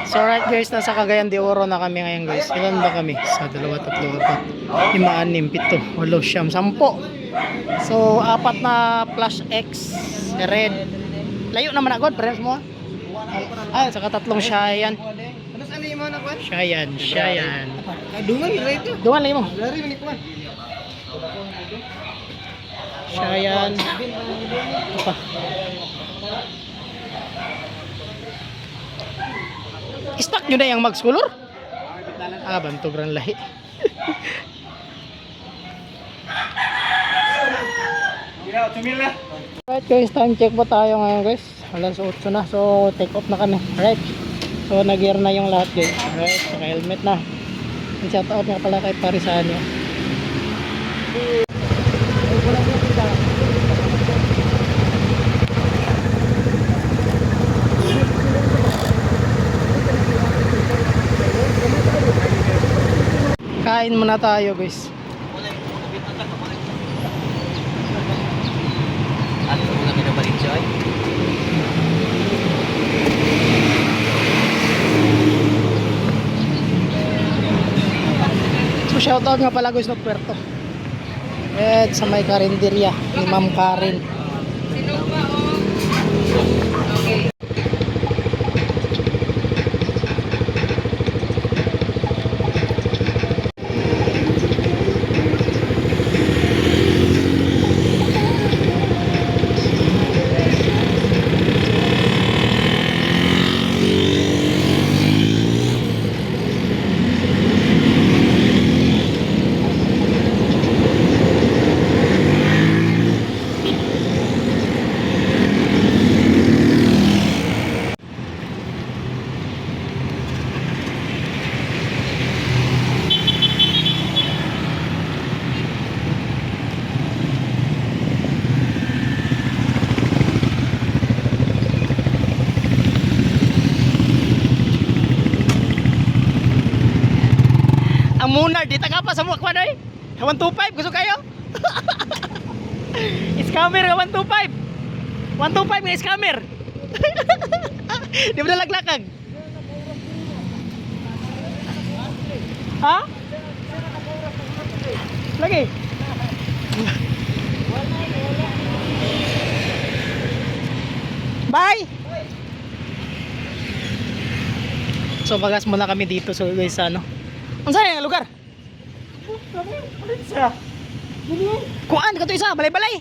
So right guys, nasa Cagayan de Oro na kami ngayon guys. Ilan ba kami? Sa 2, 3, 4, 5, 6, 7, 8, 10. So apat na plus X red. Layo naman agad, parehas mo. Ay, saka tatlong Cheyenne. Ano sa ano yung mga nakuha? Cheyenne. Dungan, right? Dungan lagi mo. Lari mo ni Kuan. Cheyenne. Apa? Stock nyo na yung Max Color? Ah, bantog ran lahi. Right guys, time check po tayo ngayon guys. Alas 8 na. So take off na kami. Right. So nag-gear na yung lahat guys. Right. Saka helmet na. Shout out nga pala kay Parisano. Kain muna tayo guys. Ano mo na pinabalik siya ay? So shoutout nga pala guys ng Puerto. At sa may karinderya ni Ma'am Karen. Ang Munard, di taga pa sa mukha na eh. 125, gusto kayo? Scammer 125. 125 nga scammer. Di ba nalaglakag? Ha? Lagi. Bye. So bagas muna kami dito so guys ano. Ang saan yung lugar? Kuan, kato isa, balay-balay.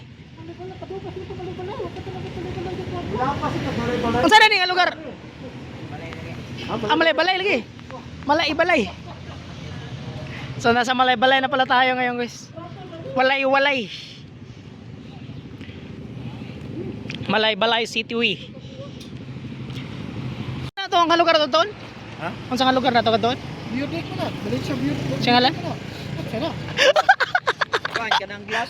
Ang saan yung lugar? Ah, malay-balay lagi. Malay-balay. So nasa malay-balay na pala tayo ngayon guys. Walay-walay. Malay-balay City Way. Ano to ang lugar na doon? Ha? Ang saan lugar na to doon? Beauty ko na. Balik sa beauty. Siya ngalan? Siya na. Kuan ka ng glass.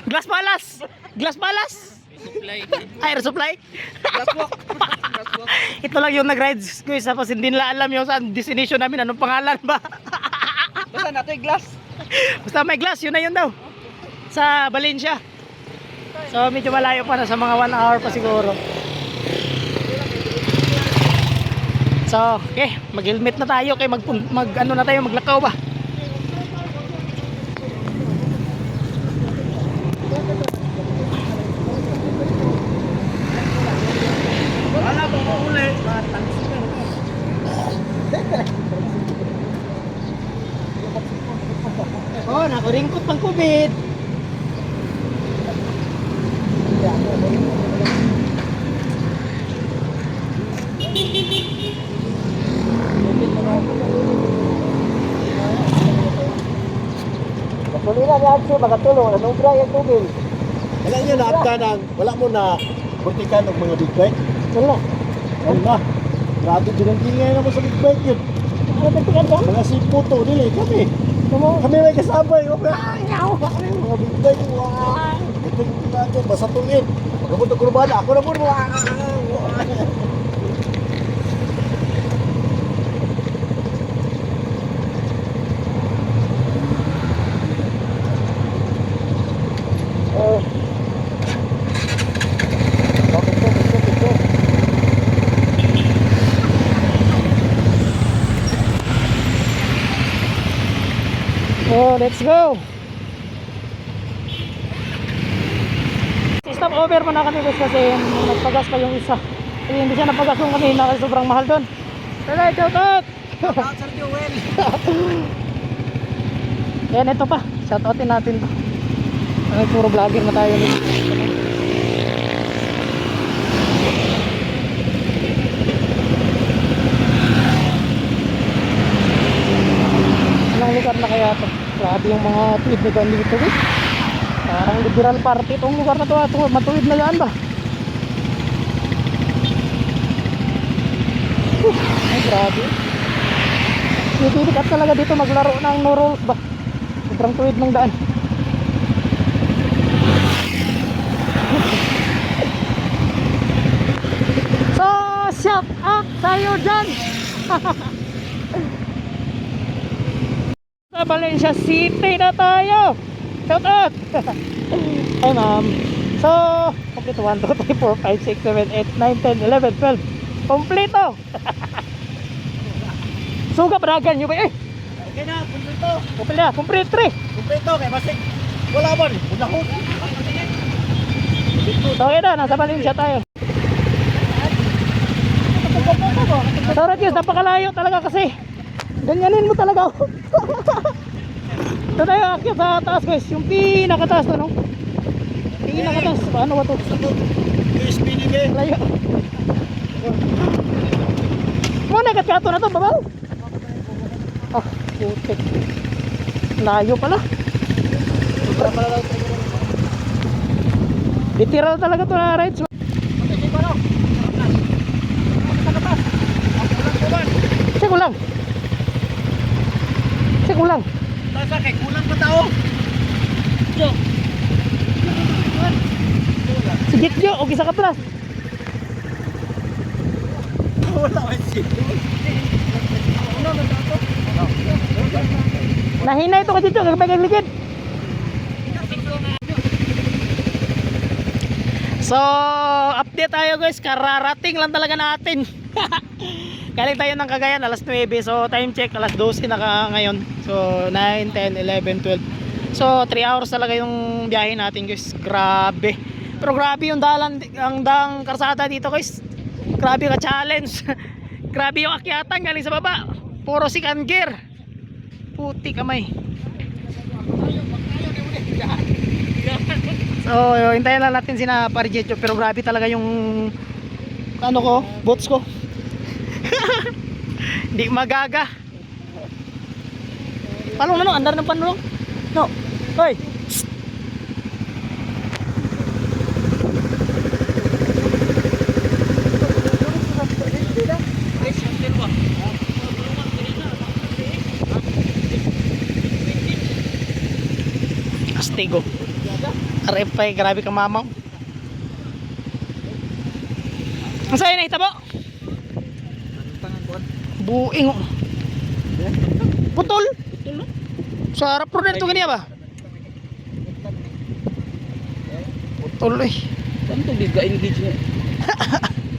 Glass Palace! Glass Palace! Supply. Air supply? Glass walk. Glass walk. Ito lang yung nag-rides guys. Tapos hindi nila alam yung saan destination namin. Anong pangalan ba? Basta nato yung glass. Basta may glass. Yun na yun daw. Sa Valencia. So medyo malayo pa na. Sa mga 1 hour pa siguro. So, okay, mag-helmet na tayo kay ano na tayo, maglakaw ba? Wala ba mo ulit? Oh, nakuringkot pang COVID. Kulina ni Adso, makatulong, nanubra yung tubig. Wala niya na ng, wala mo na burtikan ng mga big bike. Wala. Wala. Grabe din ang ingay naman sa big bike yun. Ano nagtikan ka? Mga siputo nila, kami. Kami may kasabay. Mga big bike. Wow. Ito yung natin, basta tungin. Pagkabot ng kurbada, ako na po. So, let's go. Stop over muna kami guys kasi nagpagas pa yung isa. Kasi hindi siya napagas yung kanina kasi sobrang mahal doon. Tara, shout out! Sir Joel. Yan, ito pa. Shout outin natin to. Ay, puro vlogger na tayo. Anong lugar na kaya to? Grabe yung mga tuwid na dyan dito guys. Parang liberal party itong lugar na to. Matuwid na dyan ba? Ay, grabe. Titikat talaga dito maglaro ng no rules ba? Sobrang tuwid ng daan. So, shout out sa'yo dyan! Sa Valencia City na tayo! Shout out! Hi ma'am. So, complete 1, 2, 3, 4, 5, 6, 7, 8, 9, 10, 11, 12. Kompleto! Suga padagan nyo ba eh? Okay na, kumpleto. Complete 3. Kumpleto kay basig. Wala ba ni? Una ko. So, okay na, nasa Valencia tayo. So, Retius, napakalayo talaga kasi ganyanin mo talaga ako. Ito tayo, akyat sa taas guys. Yung pinakataas to, no? Pinakataas. Paano ba to? USPDB. Layo. Muna, katkato na to, babaw. Ah, putik. Layo pala. Literal talaga to na rides. Check ko lang. Check ko lang. Nasa kay kulang pa tao. Sige Gio, o isa ka plus. Wala man si. Nahina ito kasi Gio, kagpagagligid. So, update tayo guys. Kararating lang talaga natin. Galing tayo ng Cagayan, alas 9. So, time check, alas 12 na ngayon. So, 9, 10, 11, 12. So, 3 hours talaga yung biyahe natin guys. Grabe. Pero grabe yung ang daang karsada dito guys. Grabe ka challenge. Grabe yung akyatan galing sa baba. Puro second gear. Puti kamay. So, hintayin lang natin sina Parijetyo. Pero grabe talaga yung ano ko, boats ko. Hindi magaga. Palong na no, andar ng panulong. No. Hoy. Astigo. RFI, grabe kang mamaw. Ang sa'yo na itabo? Buing. Putol. Sa harap pro dito ganyan ba? Putol eh. Tanto di ka engage niya.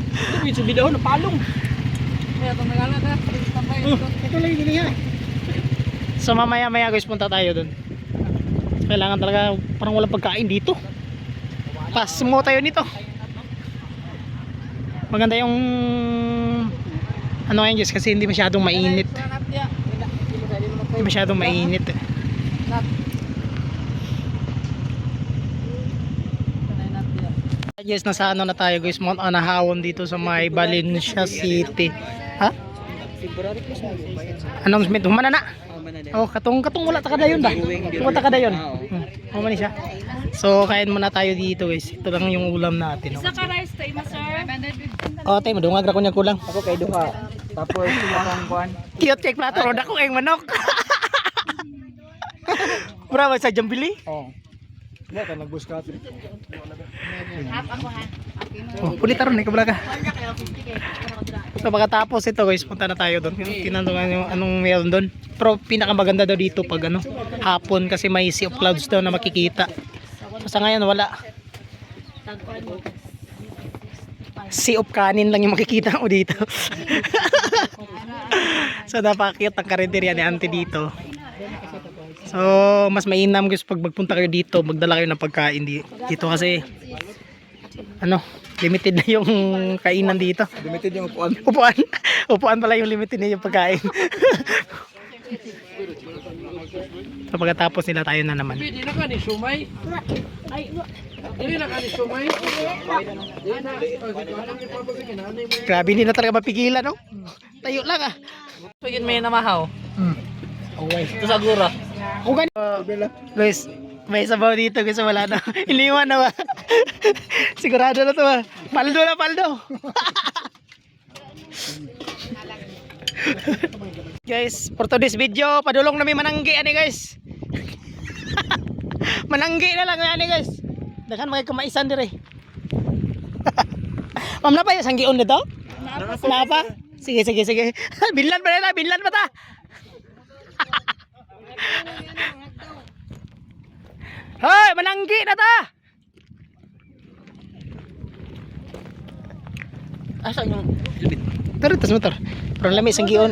Ito video video na palong. Kaya itong nagala na. Ito lang ganyan. So mamaya guys punta tayo dun. Kailangan talaga parang walang pagkain dito. Pas mo tayo nito. Maganda yung ano ngayon guys kasi hindi masyadong mainit. Hindi masyadong mainit eh. Yes, nasa ano na tayo guys, Mount Anahawon dito sa may Valencia City. Ha? Announcement, humana na. Oh, katong wala ta kada yun ba? Wala ta kada yun. Humana siya. So, kain muna tayo dito guys. Ito lang yung ulam natin. Isa ka rice tayo, sir. Oh, tayo madungag ra ko niya kulang. Ako kay duha. Tapos sumarang kuan. Cute cake plato roda ko ang manok. Bravo sa jambili. Oh. Wala ka nagbuskat. Oh, pulitaron eh kablaga. So pagkatapos ito guys, punta na tayo doon. Tinanungan yung anong meron doon. Pero pinakamaganda daw dito pag ano, hapon kasi may sea of clouds daw na makikita. So, sa ngayon wala. Sea of kanin lang yung makikita mo dito. So napakita ang karinderya ni auntie dito. So So, mas mainam guys pag magpunta kayo dito, magdala kayo ng pagkain dito kasi ano, limited na yung kainan dito. Limited yung upuan. Upuan. Upuan pala yung limited na yung pagkain. So pagkatapos nila tayo na naman. Hindi na ka ni Sumay. Hindi na ka ni Sumay. Grabe, hindi na talaga mapigilan, no? Tayo lang ah. Pagin may namahaw. Okay. Ito sa gura. Kung gano'n. Guys, may sabaw dito guys, wala na. Iniwan na ba? Sigurado na to ba? Paldo na, paldo. Guys, for today's video, padulong namin mananggi ani guys. Mananggi na lang ani guys. Daghan mga kumaisan dire. Ma'am na pa yung sanggion nito? Na pa? Sige, sige, sige. Binlan pa nila, binlan pa ta. Hoy, mananggi na ta. Asa yung Tara, tas motor. Pero lami sanggion.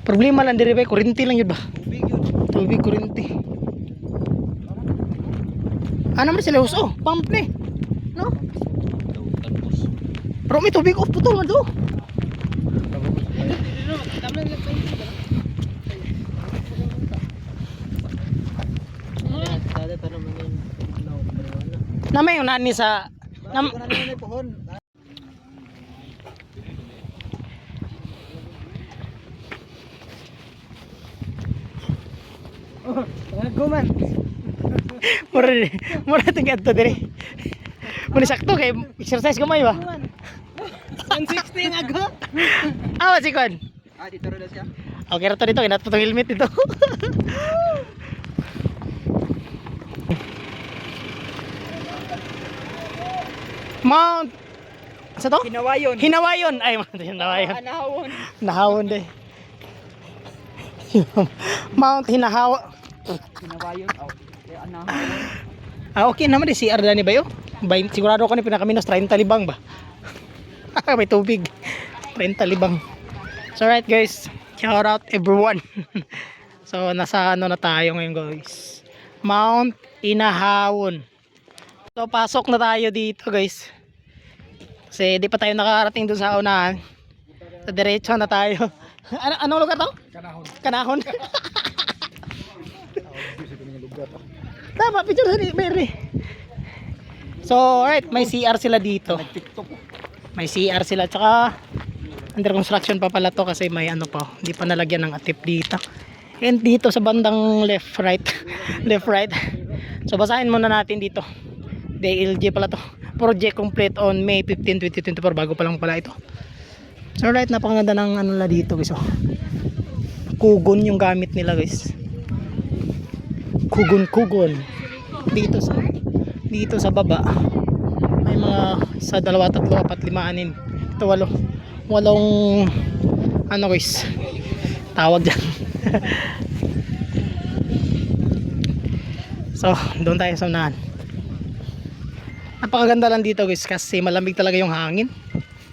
Problema lang dire ba, kuryente lang yun ba? Tubig, kuryente. Ano man sila uso? Pump ni. No? Pero may tubig off putol man do. Namay yung nani sa Guman. Mura tingkat to dire. Muna sakto kay exercise ko may ba? 160 nga go. Awa si Kon. Dito rin siya. Okay ra to dito, kinat to helmet dito. Mount sa to? Hinawayon. Hinawayon. Ay, Hinawayon. Anahawon. Nahawon de. Mount Hinahawa. Hinawayon. Anahawon. Ah, okay naman di CR dani ba yo? Sigurado ko ni pinakaminos 30 libang ba? May tubig. 30 libang. So right guys, shout out everyone. So nasa ano na tayo ngayon guys? Mount Inahawon. So pasok na tayo dito guys. Kasi di pa tayo nakarating dun sa unahan. Sa diretso na tayo. Anong lugar to? Kanahon. Kanahon. Tama, picture sa Mary. So, alright, may CR sila dito. May CR sila, tsaka under construction pa pala to kasi may ano pa, hindi pa nalagyan ng atip dito. And dito sa bandang left, right. Left, right. So, basahin muna natin dito. DLG pala to. Project complete on May 15, 2024. Bago pa lang pala ito. So, alright, napakaganda ng ano la dito guys. Oh. Kugon yung gamit nila guys. Kugon dito sa baba may mga sa 2, 3, 4, 5, 6 ito 8 ano guys tawag dyan. So doon tayo sa unahan. Napakaganda lang dito guys kasi malamig talaga yung hangin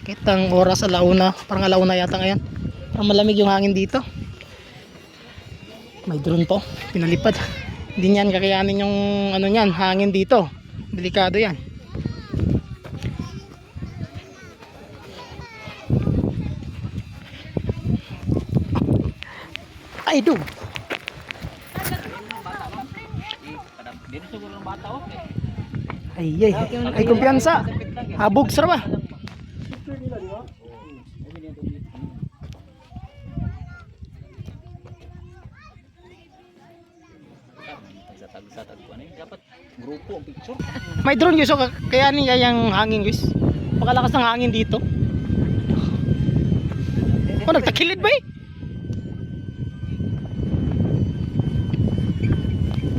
kahit ang oras alauna, parang alauna yata ngayon, parang malamig yung hangin dito. May drone po pinalipad. Hindi niyan kakayanin yung ano niyan, hangin dito. Delikado yan. Ay do. Dito siguro ng bata okay. Ay kumpiyansa. Habog sir ba? Sa tagpuan eh. Dapat grupo ang picture. May drone guys, so kaya niya yung hangin guys. Pakalakas ng hangin dito. Oh, nagtakilid ba eh?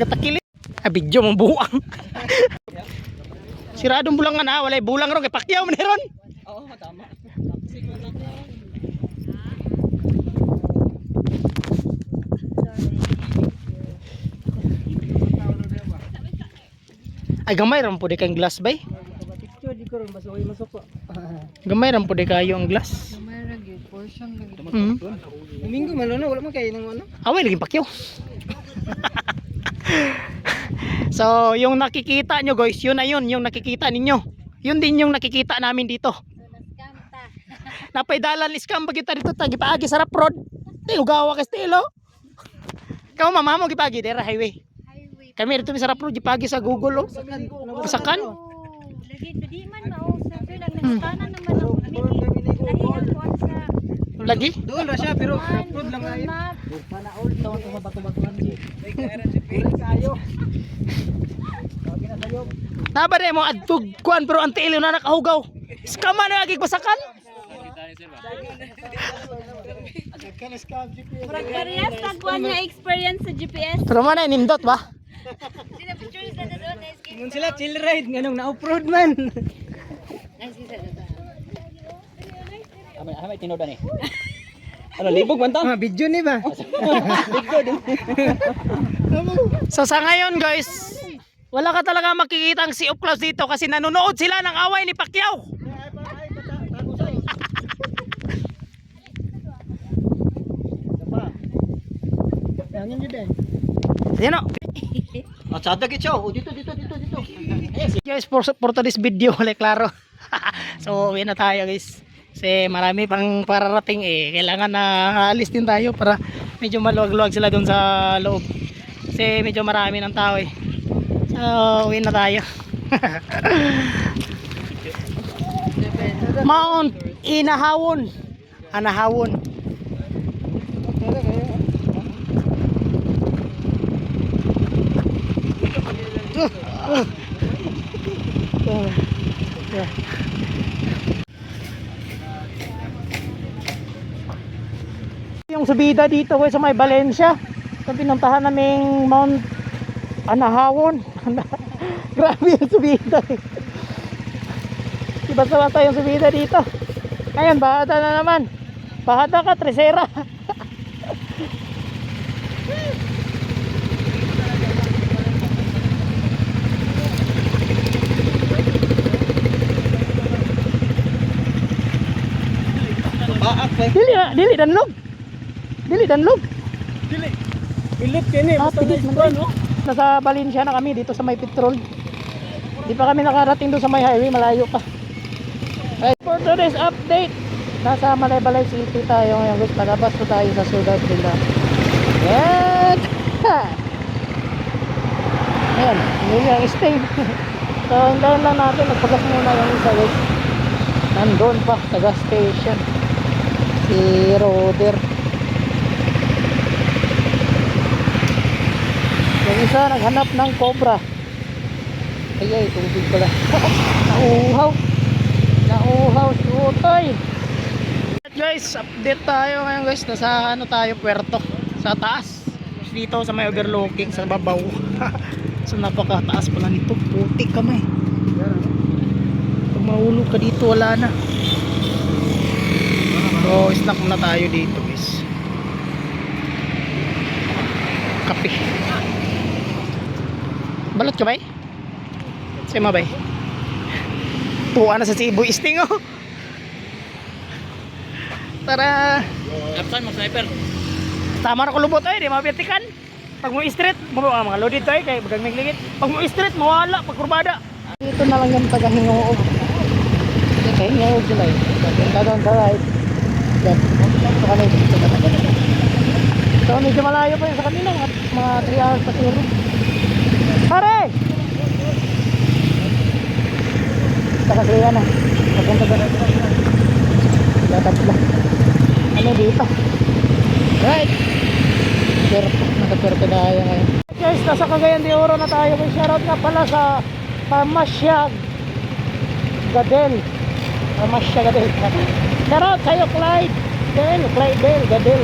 Gatakilid. Ah, video mong buwang. Siradong bulangan ha, walay bulang ron kay Pacquiao man ron. Oo, tama. Ay gamay ram po di kayong glass bay. Picture di ko ron basta way masok. Gamay ram po di kayo ang glass. Gamay ra gyud po Mm. Domingo malo na, wala man kayo ng ano. Away, laging pakyaw. So, yung nakikita nyo guys, yun na yun, yung nakikita ninyo. Yun din yung nakikita namin dito. Napaidalan scam ba kita dito, tagipaagi sarap road. Ugawa ka stilo. Ikaw mama mo gipagi dera highway. Kami dito sa sarap road, gipagi sa Google oh. Pasakan. Lagi di man mao sa lang nagstana naman ang lahiyan ko sa Lagi? Doon ra siya pero road lang ay. map. Naba mo adtog kuan pero ang tiil na nakahugaw. Scam man lagi pasakan. Murag parehas tagwan nga experience sa GPS. Pero man ay nindot ba? Sina pictures na doon na escape. Mun sila chill ride nganong na-off-road man. Amay tinoda ni. Ano libog man ta? Video ni ba? So sa ngayon guys, wala ka talaga makikita ang Sea of Clouds dito kasi nanonood sila ng away ni Pacquiao. Yan o. At sa dagit siya. Dito. Guys, for today's video, wala klaro. So, uwi na tayo guys. Kasi marami pang pararating eh. Kailangan na alis din tayo para medyo maluwag-luwag sila doon sa loob. Kasi medyo marami ng tao eh. So, uwi na tayo. Mount Inahawon. Anahawon. Yung subida dito guys sa may Valencia. Ito pinuntahan naming Mount Anahawon. Grabe yung subida eh. Iba-basa yung subida dito. Ayan, bahada na naman. Bahada ka, Tresera. Dili danlog. Ilit kini. Pilit man no? Nasa Valencia na kami dito sa may petrol. Di pa kami nakarating doon sa may highway, malayo pa. Right, for today's update, nasa Malaybalay City tayo ngayon guys. Palabas po tayo sa Ciudad Villa. Yan! Ayan, yun yung stay. So, hintayin lang natin, nagpagas muna yung isa guys. Nandun pa sa gas station si Roder. Yung isa naghanap ng cobra. Ay, tubig pala. Nauuhaw si Utoy. Guys, update tayo ngayon guys. Nasa ano tayo, puerto. Sa taas. Dito sa may overlooking, sa babaw. So napakataas pala nito. Putik kami. Pag mahulog ka dito, wala na. So, snack muna tayo dito guys. Kape. Balot ka ba eh? Sema ba eh? Tuwa na sa Cebu Sting oh. Tara. Kapsan mo sniper. Tama na ko lubot ay, di mapirtikan. Pag mo street, mga loaded tayo kay bagang miglingit. Pag mo street, mawala pag kurbada. Dito na lang yung taga-Hingoog. Okay, Hingoog sila eh. Punta doon sa right. Yan. Ito kami. So medyo malayo pa yun sa kanila. Mga 3 hours pa siguro. Pare! Nakakliya na. Papunta doon. Latag lang. Ano dito? Right. Nakapirto na tayo ngayon. Guys, nasa Cagayan de Oro na tayo. May shoutout nga pala sa Pamasyag Gadel. Pamasyag Gadel. Shoutout sa'yo, Clyde. Gadel, Gadel.